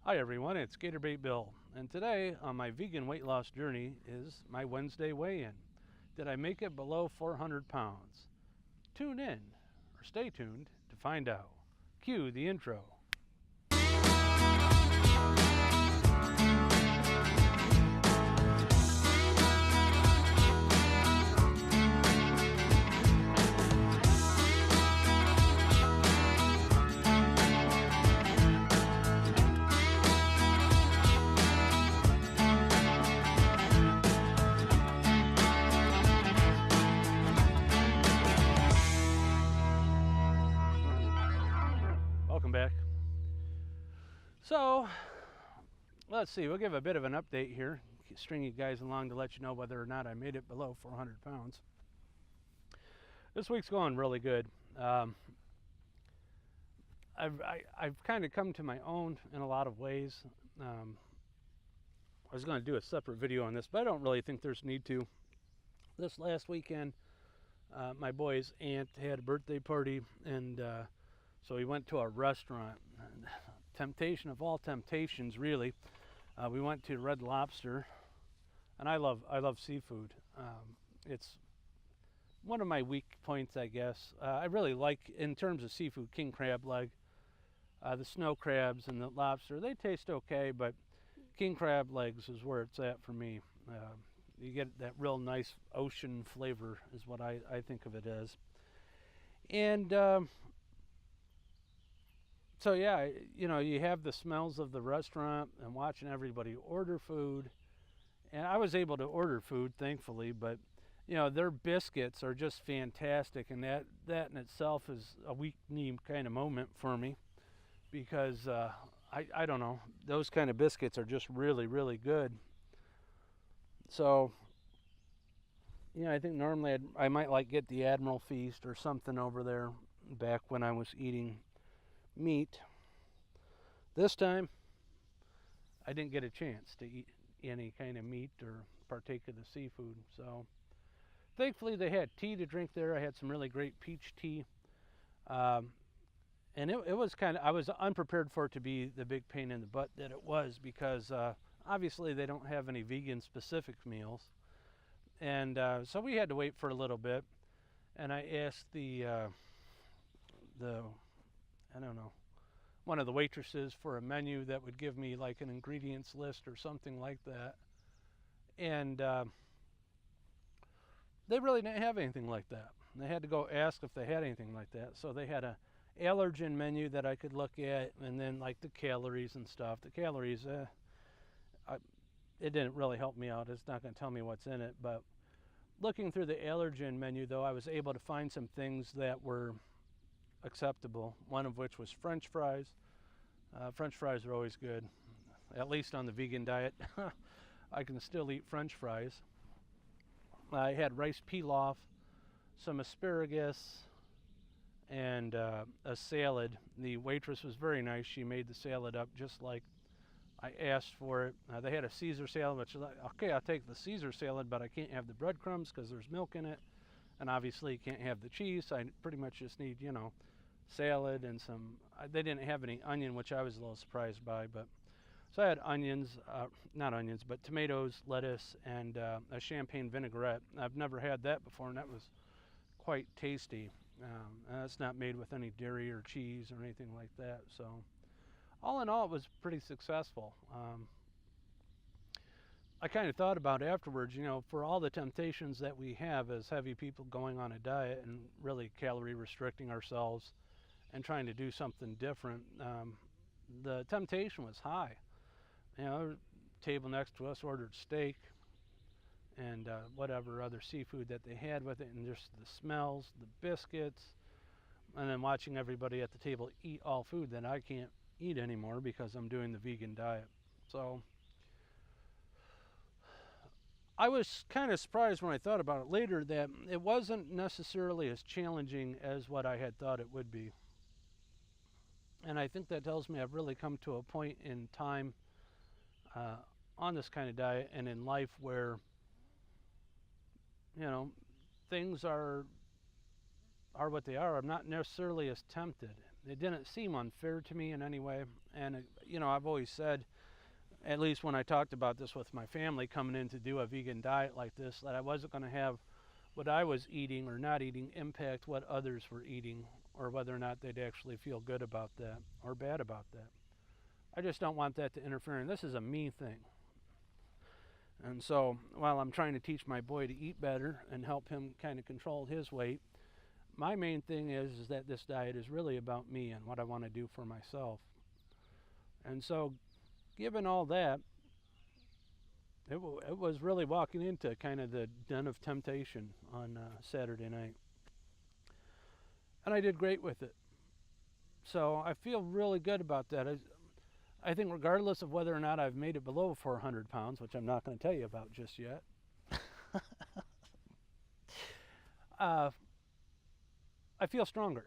Hi everyone, it's Gator Bill, and today on my vegan weight loss journey is my Wednesday weigh-in. Did I make it below 400 pounds? Tune in, or stay tuned, to find out. Cue the intro. Welcome back. So, let's see, we'll give a bit of an update here, string you guys along to let you know whether or not I made it below 400 pounds. This week's going really good. I've kind of come to my own in a lot of ways. I was going to do a separate video on this, but I don't really think there's need to. This last weekend, my boy's aunt had a birthday party, and so we went to a restaurant. Temptation of all temptations, really. We went to Red Lobster, and I love seafood. It's one of my weak points, I guess. I really like, in terms of seafood, king crab leg. The snow crabs and the lobster, they taste okay, but king crab legs is where it's at for me. You get that real nice ocean flavor is what I think of it as. And so yeah, you have the smells of the restaurant and watching everybody order food. And I was able to order food, thankfully, but their biscuits are just fantastic, and that in itself is a weak knee kind of moment for me, because I don't know, those kind of biscuits are just really, really good. So I think normally I might get the Admiral Feast or something over there back when I was eating meat. This time I didn't get a chance to eat any kind of meat or partake of the seafood. So thankfully they had tea to drink there. I had some really great peach tea. And it was I was unprepared for it to be the big pain in the butt that it was, because obviously they don't have any vegan specific meals. And so we had to wait for a little bit. And I asked the I don't know, one of the waitresses for a menu that would give me like an ingredients list or something like that. And they really didn't have anything like that. They had to go ask if they had anything like that. So they had a allergen menu that I could look at, and then like the calories and stuff. The calories, it didn't really help me out. It's not going to tell me what's in it. But looking through the allergen menu, though, I was able to find some things that were acceptable, one of which was French fries. French fries are always good, at least on the vegan diet. I can still eat French fries. I had rice pilaf, some asparagus, and a salad. The waitress was very nice. She made the salad up just like I asked for it. They had a Caesar salad, which is like, okay, I'll take the Caesar salad, but I can't have the breadcrumbs because there's milk in it. And obviously you can't have the cheese. So I pretty much just need, salad and some, they didn't have any onion, which I was a little surprised by, but so I had onions, not onions, but tomatoes, lettuce, and a champagne vinaigrette. I've never had that before, and that was quite tasty. And it's not made with any dairy or cheese or anything like that. So all in all, it was pretty successful. I kind of thought about afterwards, for all the temptations that we have as heavy people going on a diet and really calorie restricting ourselves and trying to do something different, the temptation was high. Table next to us ordered steak and whatever other seafood that they had with it, and just the smells, the biscuits, and then watching everybody at the table eat all food that I can't eat anymore because I'm doing the vegan diet. So I was kind of surprised when I thought about it later that it wasn't necessarily as challenging as what I had thought it would be. And I think that tells me I've really come to a point in time on this kind of diet and in life where, things are what they are. I'm not necessarily as tempted. It didn't seem unfair to me in any way. And, I've always said, at least when I talked about this with my family coming in to do a vegan diet like this, that I wasn't going to have what I was eating or not eating impact what others were eating, or whether or not they'd actually feel good about that or bad about that. I just don't want that to interfere, and this is a me thing. And so while I'm trying to teach my boy to eat better and help him kind of control his weight, my main thing is that this diet is really about me and what I want to do for myself. And so given all that, it was really walking into kind of the den of temptation on Saturday night. And I did great with it. So I feel really good about that. I think regardless of whether or not I've made it below 400 pounds, which I'm not going to tell you about just yet, I feel stronger.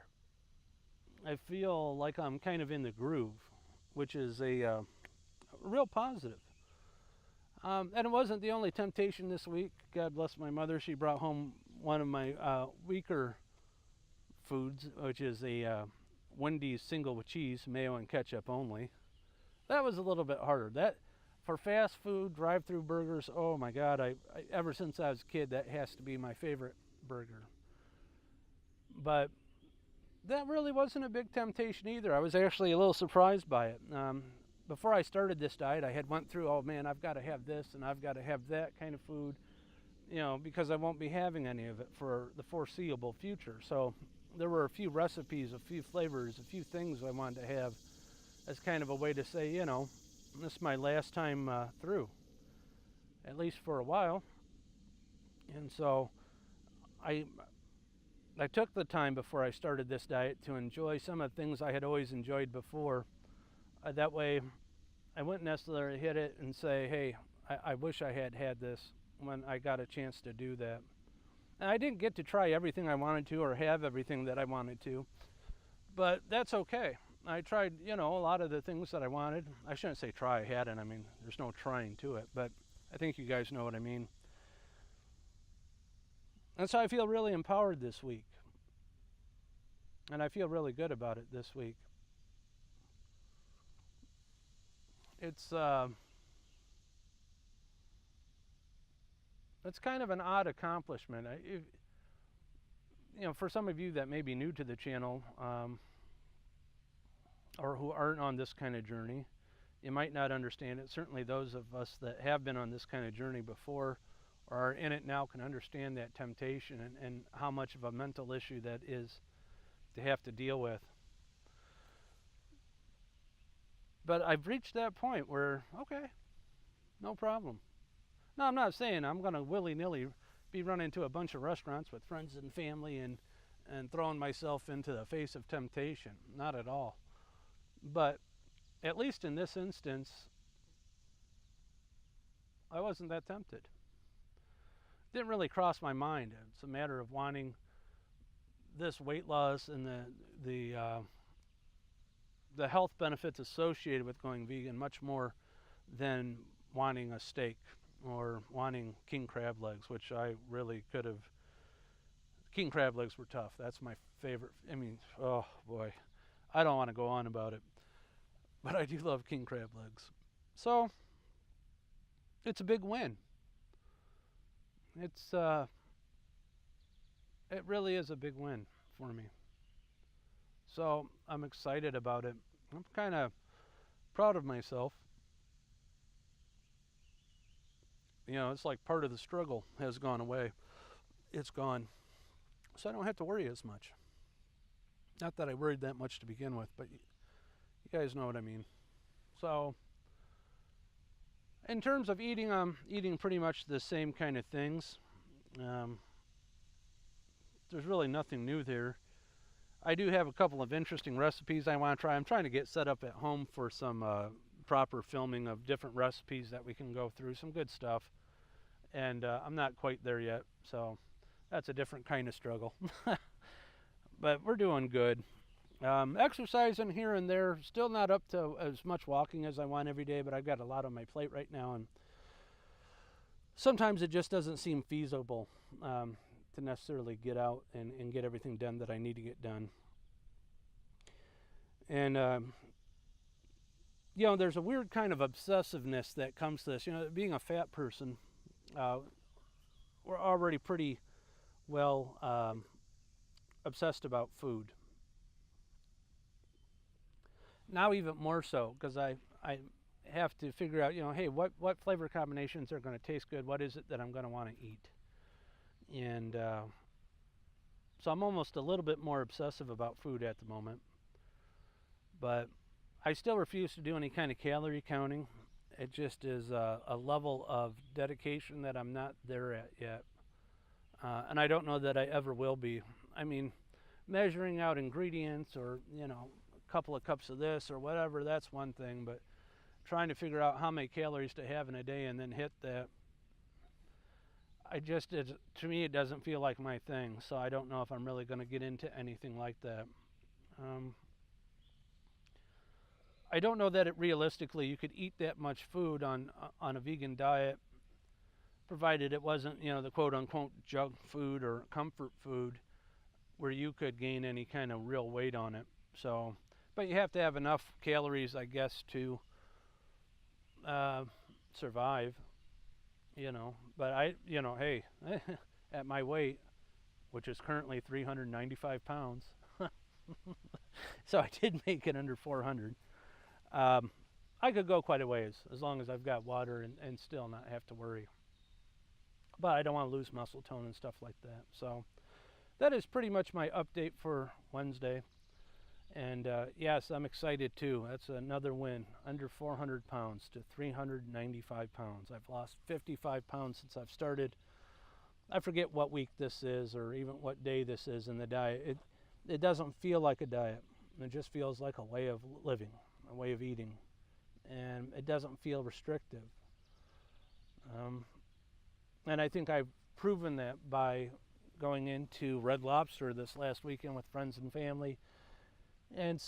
I feel like I'm kind of in the groove, which is a real positive. And it wasn't the only temptation this week. God bless my mother. She brought home one of my weaker foods, which is a Wendy's single with cheese, mayo and ketchup only. That was a little bit harder. That for fast food, drive-through burgers, oh my God, I ever since I was a kid, that has to be my favorite burger. But that really wasn't a big temptation either. I was actually a little surprised by it. Before I started this diet, I had went through, oh man, I've got to have this and I've got to have that kind of food, because I won't be having any of it for the foreseeable future. So there were a few recipes, a few flavors, a few things I wanted to have as kind of a way to say, this is my last time through, at least for a while. And so I took the time before I started this diet to enjoy some of the things I had always enjoyed before. That way I wouldn't necessarily hit it and say, hey, I wish I had had this when I got a chance to do that. And I didn't get to try everything I wanted to or have everything that I wanted to, but that's okay. I tried, a lot of the things that I wanted. I shouldn't say try, I hadn't. I mean, there's no trying to it, but I think you guys know what I mean. And so I feel really empowered this week. And I feel really good about it this week. It's kind of an odd accomplishment. For some of you that may be new to the channel, or who aren't on this kind of journey, you might not understand it. Certainly those of us that have been on this kind of journey before or are in it now can understand that temptation and how much of a mental issue that is to have to deal with. But I've reached that point where, okay, no problem. Now, I'm not saying I'm going to willy-nilly be running to a bunch of restaurants with friends and family and throwing myself into the face of temptation. Not at all. But at least in this instance, I wasn't that tempted. It didn't really cross my mind. It's a matter of wanting this weight loss and the health benefits associated with going vegan much more than wanting a steak or wanting king crab legs, which I really could have. King crab legs were tough. That's my favorite. I mean, oh boy, I don't want to go on about it, but I do love king crab legs. So it's a big win. It really is a big win for me. So I'm excited about it. I'm kind of proud of myself. It's like part of the struggle has gone away. It's gone. So I don't have to worry as much. Not that I worried that much to begin with, but you guys know what I mean. So in terms of eating, I'm eating pretty much the same kind of things. There's really nothing new there. I do have a couple of interesting recipes I want to try. I'm trying to get set up at home for some proper filming of different recipes that we can go through, some good stuff. And I'm not quite there yet, so that's a different kind of struggle. But we're doing good. Exercising here and there, still not up to as much walking as I want every day, but I've got a lot on my plate right now, and sometimes it just doesn't seem feasible to necessarily get out and get everything done that I need to get done. And you know, there's a weird kind of obsessiveness that comes to this. You know, being a fat person, uh, we're already pretty well obsessed about food. Now even more so, because I have to figure out, you know, hey, what flavor combinations are going to taste good? What is it that I'm going to want to eat? And so I'm almost a little bit more obsessive about food at the moment. But I still refuse to do any kind of calorie counting. It just is a level of dedication that I'm not there at yet. And I don't know that I ever will be. I mean, measuring out ingredients or, you know, a couple of cups of this or whatever, that's one thing. But trying to figure out how many calories to have in a day and then hit that, to me, it doesn't feel like my thing. So I don't know if I'm really going to get into anything like that. I don't know that realistically you could eat that much food on a vegan diet, provided it wasn't, you know, the quote unquote junk food or comfort food where you could gain any kind of real weight on it. So, but you have to have enough calories, I guess, to survive, you know. But you know, hey, at my weight, which is currently 395 pounds, so I did make it under 400. I could go quite a ways as long as I've got water and still not have to worry. But I don't want to lose muscle tone and stuff like that. So that is pretty much my update for Wednesday. And yes, I'm excited too. That's another win. Under 400 pounds to 395 pounds. I've lost 55 pounds since I've started. I forget what week this is or even what day this is in the diet. It doesn't feel like a diet. It just feels like a way of living, a way of eating. And it doesn't feel restrictive. And I think I've proven that by going into Red Lobster this last weekend with friends and family and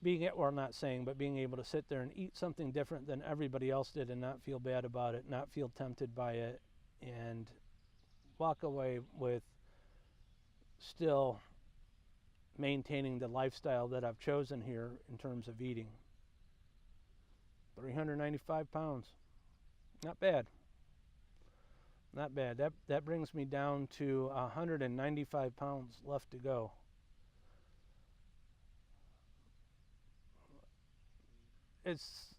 being able to sit there and eat something different than everybody else did and not feel bad about it, not feel tempted by it, and walk away with still maintaining the lifestyle that I've chosen here in terms of eating. 395 pounds. Not bad. Not bad. That brings me down to 195 pounds left to go. It's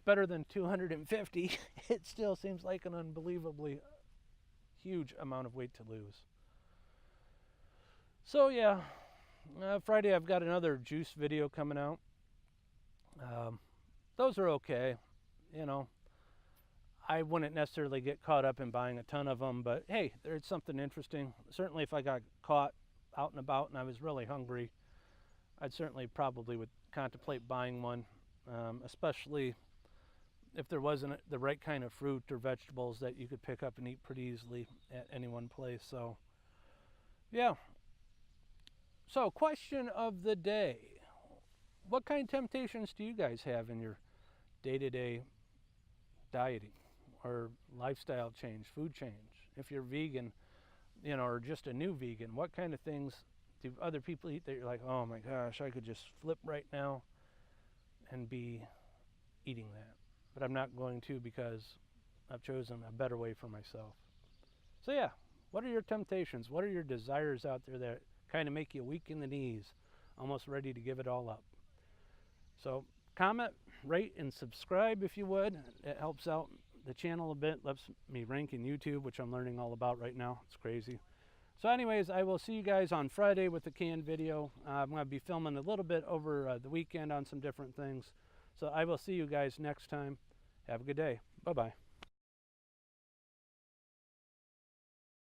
better than 250. It still seems like an unbelievably huge amount of weight to lose. So yeah, Friday I've got another juice video coming out. Those are okay, you know. I wouldn't necessarily get caught up in buying a ton of them, but hey, there's something interesting. Certainly if I got caught out and about and I was really hungry, I'd certainly probably would contemplate buying one, especially if there wasn't the right kind of fruit or vegetables that you could pick up and eat pretty easily at any one place. So, yeah. So, question of the day. What kind of temptations do you guys have in your day-to-day dieting or lifestyle change, food change? If you're vegan, you know, or just a new vegan, what kind of things do other people eat that you're like, oh my gosh, I could just flip right now and be eating that? But I'm not going to because I've chosen a better way for myself. So yeah, what are your temptations? What are your desires out there that kind of make you weak in the knees, almost ready to give it all up? So comment, rate, and subscribe if you would. It helps out the channel a bit, lets me rank in YouTube, which I'm learning all about right now. It's crazy. So anyways, I will see you guys on Friday with the canned video. I'm going to be filming a little bit over the weekend on some different things. So I will see you guys next time. Have a good day. Bye-bye.